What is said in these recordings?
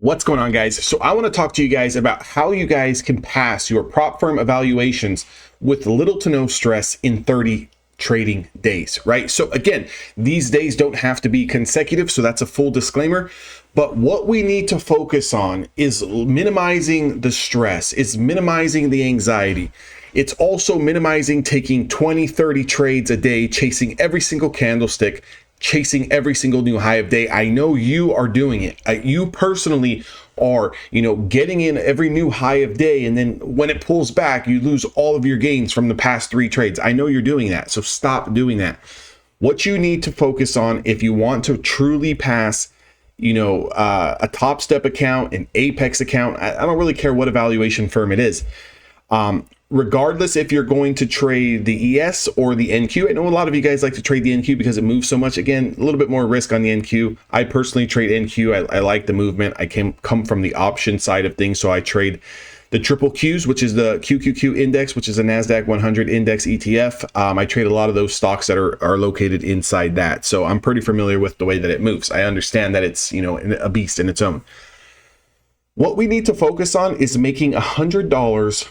What's going on, guys? So I want to talk to you guys about how you guys can pass your prop firm evaluations with little to no stress in 30 trading days, right? So again, these days don't have to be consecutive, so that's a full disclaimer. But what we need to focus on is minimizing the stress, is minimizing the anxiety. It's also minimizing taking 20, 30 trades a day, chasing every single candlestick, chasing every single new high of day. I know you are doing it. You personally are, getting in every new high of day. And then when it pulls back, you lose all of your gains from the past 3 trades. I know you're doing that. So stop doing that. What you need to focus on if you want to truly pass, a Top Step account, an Apex account, I don't really care what evaluation firm it is. Regardless if you're going to trade the ES or the NQ. I know a lot of you guys like to trade the NQ because it moves so much. Again, a little bit more risk on the NQ. I personally trade NQ. I like the movement. I come from the option side of things, so I trade the triple Qs, which is the QQQ index, which is a NASDAQ 100 index ETF. I trade a lot of those stocks that are located inside that. So I'm pretty familiar with the way that it moves. I understand that it's, a beast in its own. What we need to focus on is making $100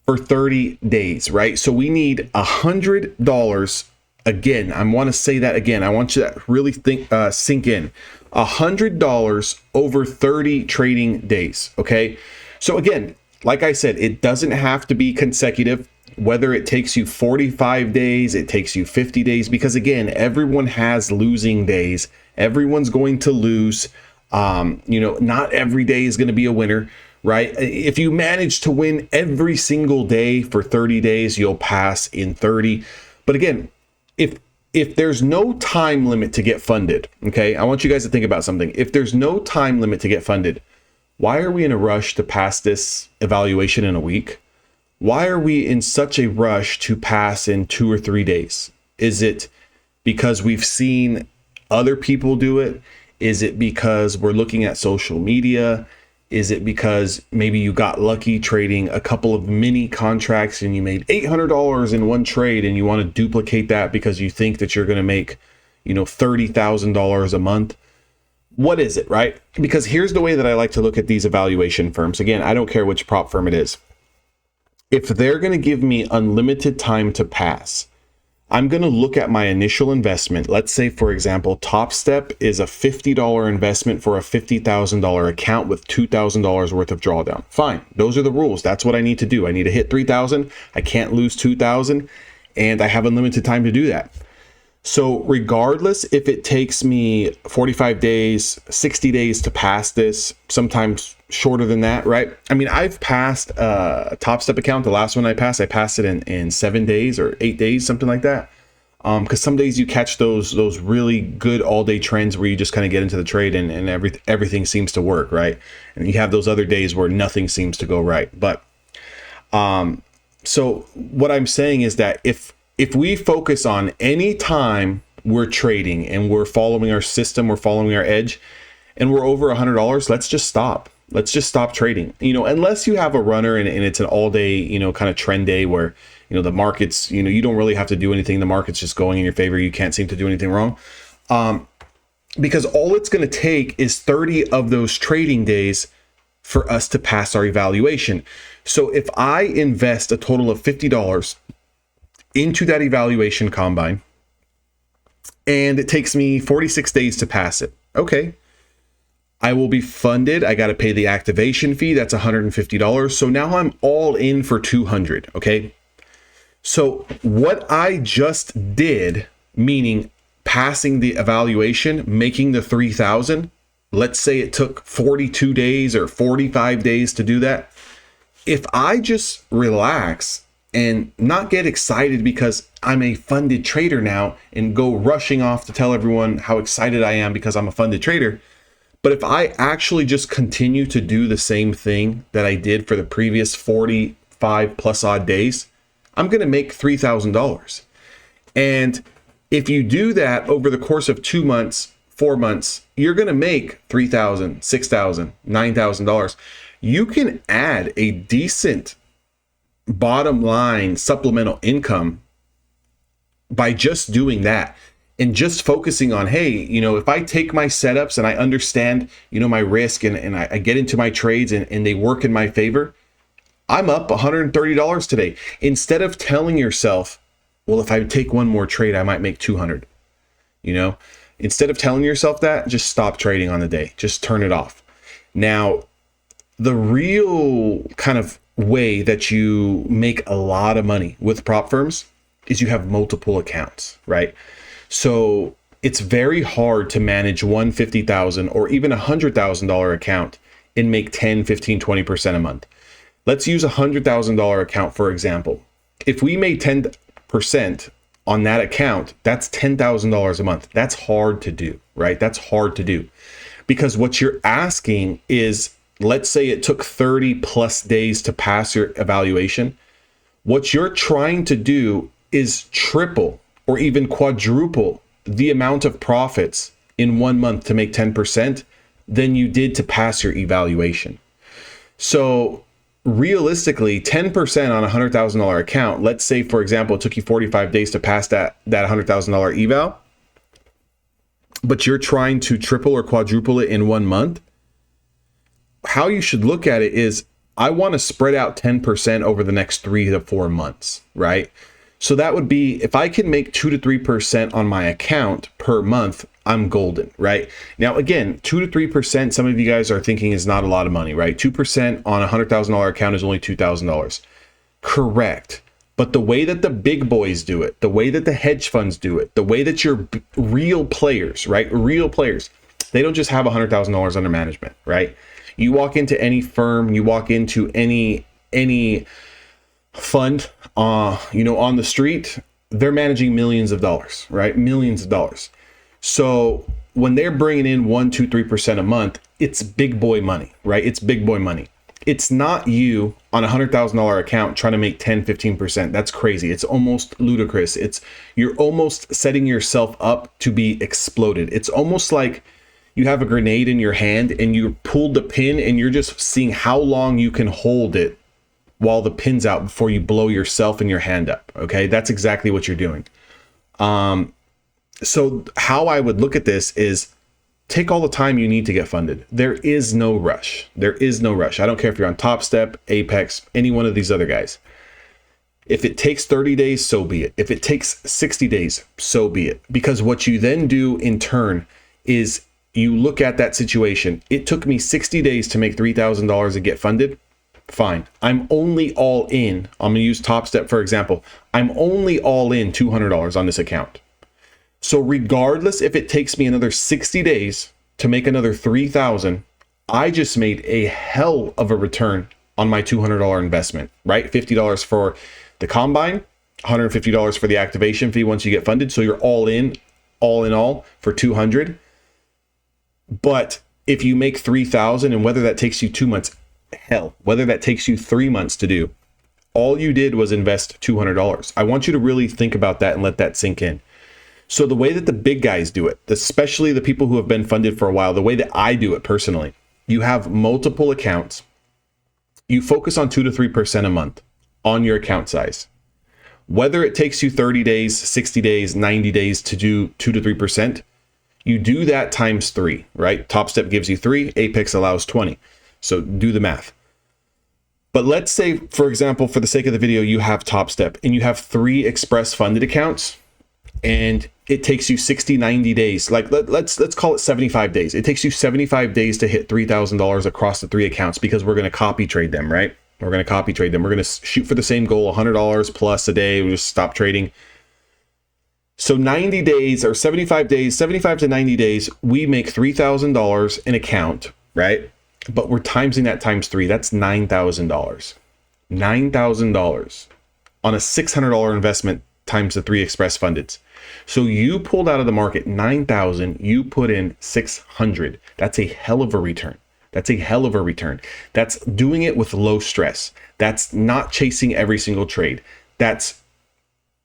for 30 days, right? So we need $100. Again, I want to say that again. I want you to really sink in. $100 over 30 trading days, okay? So again, like I said, it doesn't have to be consecutive, whether it takes you 45 days, it takes you 50 days, because again, everyone has losing days. Everyone's going to lose. Not every day is going to be a winner, right? If you manage to win every single day for 30 days, you'll pass in 30. But again, if there's no time limit to get funded, okay, I want you guys to think about something. If there's no time limit to get funded, why are we in a rush to pass this evaluation in a week? Why are we in such a rush to pass in 2 or 3 days? Is it because we've seen other people do it? Is it because we're looking at social media? Is it because maybe you got lucky trading a couple of mini contracts and you made $800 in one trade and you want to duplicate that because you think that you're going to make, $30,000 a month? What is it, right? Because here's the way that I like to look at these evaluation firms. Again, I don't care which prop firm it is. If they're going to give me unlimited time to pass, I'm going to look at my initial investment. Let's say, for example, Top Step is a $50 investment for a $50,000 account with $2,000 worth of drawdown. Fine. Those are the rules. That's what I need to do. I need to hit 3,000. I can't lose 2,000, and I have unlimited time to do that. So regardless if it takes me 45 days, 60 days to pass this, sometimes shorter than that, right? I mean, I've passed a Top Step account. The last one I passed it in 7 days or 8 days, something like that. Because some days you catch those really good all-day trends where you just kind of get into the trade and everything seems to work, right? And you have those other days where nothing seems to go right. But so what I'm saying is that if we focus on any time we're trading and we're following our system, we're following our edge, and we're over $100, let's just stop. Let's just stop trading. Unless you have a runner and it's an all-day, kind of trend day where, the markets, you don't really have to do anything. The market's just going in your favor. You can't seem to do anything wrong. Because all it's going to take is 30 of those trading days for us to pass our evaluation. So if I invest a total of $50 into that evaluation combine, and it takes me 46 days to pass it. Okay. I will be funded. I got to pay the activation fee. That's $150. So now I'm all in for $200. Okay. So what I just did, meaning passing the evaluation, making the 3,000, let's say it took 42 days or 45 days to do that. If I just relax and not get excited because I'm a funded trader now and go rushing off to tell everyone how excited I am because I'm a funded trader. But if I actually just continue to do the same thing that I did for the previous 45 plus odd days, I'm going to make $3,000. And if you do that over the course of 2 months, 4 months, you're going to make $3,000, $6,000, $9,000. You can add a decent bottom line supplemental income by just doing that. and just focusing on, hey, if I take my setups and I understand, my risk, and I get into my trades and they work in my favor, I'm up $130 today. Instead of telling yourself, well, if I take one more trade, I might make 200, instead of telling yourself that, just stop trading on the day. Just turn it off. Now, the real kind of way that you make a lot of money with prop firms is you have multiple accounts, right? So it's very hard to manage one $50,000 or even $100,000 account and make 10, 15, 20% a month. Let's use a $100,000 account, for example. If we made 10% on that account, that's $10,000 a month. That's hard to do, right? That's hard to do, because what you're asking is, let's say it took 30 plus days to pass your evaluation. What you're trying to do is triple or even quadruple the amount of profits in 1 month to make 10% than you did to pass your evaluation. So realistically, 10% on a $100,000 account, let's say, for example, it took you 45 days to pass that $100,000 eval, but you're trying to triple or quadruple it in 1 month. How you should look at it is, I want to spread out 10% over the next 3 to 4 months, right? So that would be, if I can make 2 to 3% on my account per month, I'm golden, right? Now, again, 2 to 3%, some of you guys are thinking is not a lot of money, right? 2% on a $100,000 account is only $2,000. Correct. But the way that the big boys do it, the way that the hedge funds do it, the way that your real players, right? Real players, they don't just have $100,000 under management, right? You walk into any firm, you walk into any fund, on the street, they're managing millions of dollars, right? Millions of dollars. So when they're bringing in 1, 2, 3% a month, it's big boy money, right? It's big boy money. It's not you on a $100,000 account trying to make 10, 15%. That's crazy. It's almost ludicrous. You're almost setting yourself up to be exploded. It's almost like you have a grenade in your hand and you pulled the pin and you're just seeing how long you can hold it while the pin's out before you blow yourself and your hand up. Okay, that's exactly what you're doing. So how I would look at this is, take all the time you need to get funded. There is no rush. There is no rush. I don't care if you're on Top Step, Apex, any one of these other guys. If it takes 30 days, so be it. If it takes 60 days, so be it. Because what you then do in turn is you look at that situation. It took me 60 days to make $3,000 and get funded. Fine. I'm only all in. I'm going to use Top Step, for example. I'm only all in $200 on this account. So regardless if it takes me another 60 days to make another 3,000, I just made a hell of a return on my $200 investment, right? $50 for the combine, $150 for the activation fee once you get funded. So you're all in all for 200. But if you make 3,000, and whether that takes you 2 months, hell, whether that takes you 3 months to do, all you did was invest $200. I want you to really think about that and let that sink in. So the way that the big guys do it, especially the people who have been funded for a while, the way that I do it personally, you have multiple accounts. You focus on 2 to 3% a month on your account size. Whether it takes you 30 days, 60 days, 90 days to do 2 to 3%, you do that times 3, right? Top Step gives you 3, Apex allows 20. So do the math. But let's say, for example, for the sake of the video, you have Top Step and you have 3 express funded accounts, and it takes you 60, 90 days. Like let's call it 75 days. It takes you 75 days to hit $3,000 across the 3 accounts, because we're going to copy trade them, right? We're going to copy trade them. We're going to shoot for the same goal, $100 plus a day. We just stop trading. So 90 days or 75 days, 75 to 90 days, we make $3,000 an account, right? But we're timesing that times 3. That's $9,000. $9,000 on a $600 investment times the 3 express fundeds. So you pulled out of the market 9,000, you put in 600. That's a hell of a return. That's a hell of a return. That's doing it with low stress. That's not chasing every single trade. That's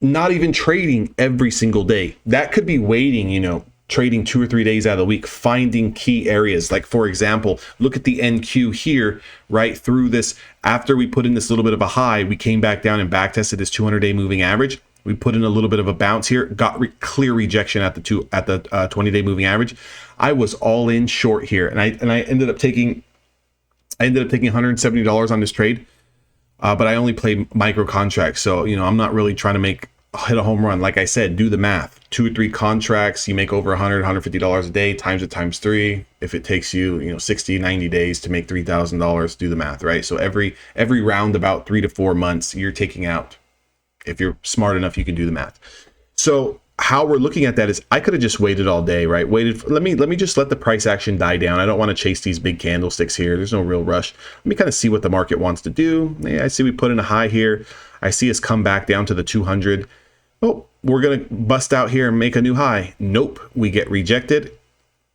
not even trading every single day. That could be waiting, trading 2 or 3 days out of the week, finding key areas. Like, for example, look at the NQ here, right through this. After we put in this little bit of a high, we came back down and back tested this 200-day moving average. We put in a little bit of a bounce here, got clear rejection at the 20-day moving average. I was all in short here, and I ended up taking $170 on this trade, but I only played micro contracts, so I'm not really trying to hit a home run. Like I said, do the math. 2 or 3 contracts, you make over $150 a day, times it times 3. If it takes you 60, 90 days to make $3,000, do the math, right? So every round, about 3 to 4 months, you're taking out. If you're smart enough, you can do the math. So how we're looking at that is, I could have just waited all day, right? Let me just let the price action die down. I don't want to chase these big candlesticks here. There's no real rush. Let me kind of see what the market wants to do. Yeah, I see we put in a high here. I see us come back down to the 200. Oh, we're going to bust out here and make a new high. Nope, we get rejected.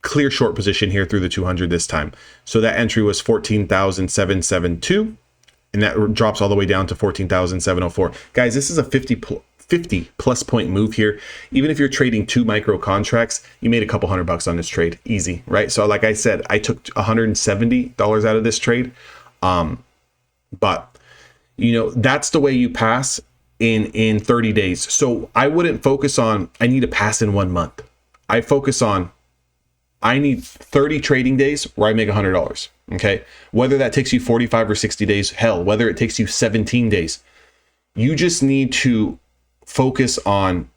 Clear short position here through the 200 this time. So that entry was 14,772, and that drops all the way down to 14,704. Guys, this is a 50 plus point move here. Even if you're trading 2 micro contracts, you made a couple $100 on this trade. Easy, right? So like I said, I took $170 out of this trade. But that's the way you pass in 30 days. So I wouldn't focus on, I need to pass in 1 month. I focus on, I need 30 trading days where I make $100. Okay. Whether that takes you 45 or 60 days, hell, whether it takes you 17 days, you just need to focus on,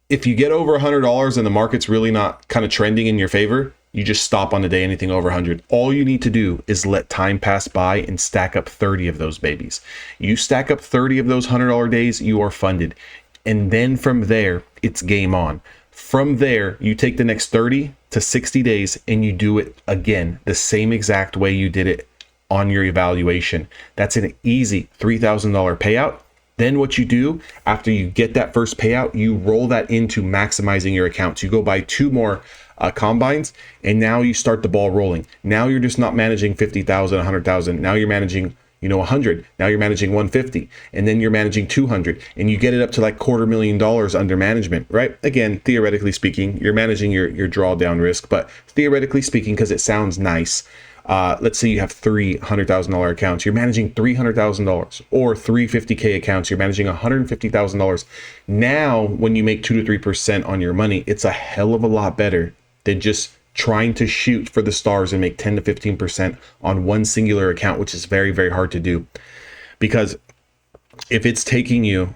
if you get over $100 and the market's really not kind of trending in your favor, you just stop on the day anything over 100. All you need to do is let time pass by and stack up 30 of those babies. You stack up 30 of those $100 days, you are funded. And then from there, it's game on. From there, you take the next 30 to 60 days and you do it again, the same exact way you did it on your evaluation. That's an easy $3,000 payout. Then what you do after you get that first payout, you roll that into maximizing your accounts. You go buy 2 more combines, and now you start the ball rolling. Now you're just not managing 50,000, 100,000. Now you're managing 100. Now you're managing 150, and then you're managing 200, and you get it up to like $250,000 under management, right? Again, theoretically speaking, you're managing your drawdown risk, but theoretically speaking, because it sounds nice, let's say you have $300,000 accounts, you're managing $300,000, or 350K accounts, you're managing $150,000. Now, when you make 2 to 3% on your money, it's a hell of a lot better than just trying to shoot for the stars and make 10 to 15% on one singular account, which is very, very hard to do. Because if it's taking you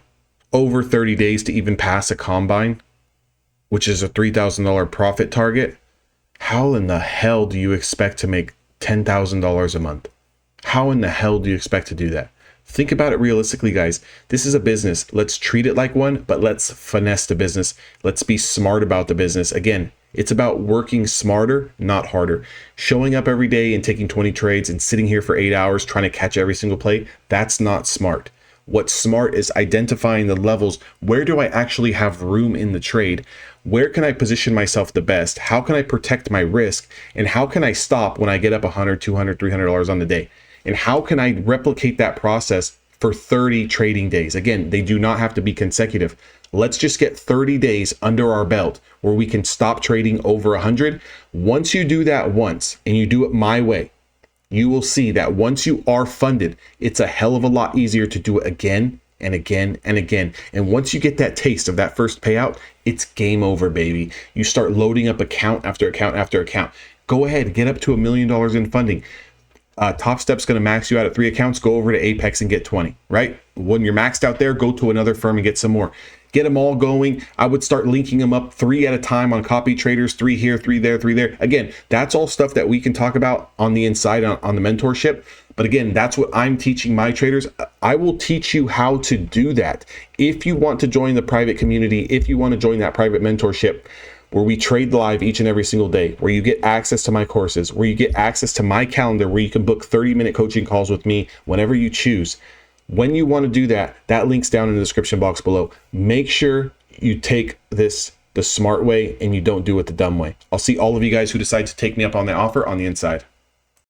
over 30 days to even pass a combine, which is a $3,000 profit target, how in the hell do you expect to make $10,000 a month? How in the hell do you expect to do that? Think about it realistically, guys. This is a business. Let's treat it like one, but let's finesse the business. Let's be smart about the business. Again, it's about working smarter, not harder. Showing up every day and taking 20 trades and sitting here for 8 hours trying to catch every single play, that's not smart. What's smart is identifying the levels. Where do I actually have room in the trade? Where can I position myself the best? How can I protect my risk? And how can I stop when I get up $100, $200, $300 on the day? And how can I replicate that process for 30 trading days? Again, they do not have to be consecutive. Let's just get 30 days under our belt where we can stop trading over 100. Once you do that once, and you do it my way, you will see that once you are funded, it's a hell of a lot easier to do it again and again and again. And once you get that taste of that first payout, it's game over, baby. You start loading up account after account after account. Go ahead, get up to $1 million in funding. Top Step's going to max you out at 3 accounts. Go over to Apex and get 20, right? When you're maxed out there, go to another firm and get some more. Get them all going. I would start linking them up 3 at a time on copy traders, 3 here, 3 there, 3 there. Again, that's all stuff that we can talk about on the inside on the mentorship. But again, that's what I'm teaching my traders. I will teach you how to do that. If you want to join the private community, if you want to join that private mentorship, where we trade live each and every single day, where you get access to my courses, where you get access to my calendar, where you can book 30-minute coaching calls with me whenever you choose. When you want to do that, that link's down in the description box below. Make sure you take this the smart way and you don't do it the dumb way. I'll see all of you guys who decide to take me up on the offer on the inside.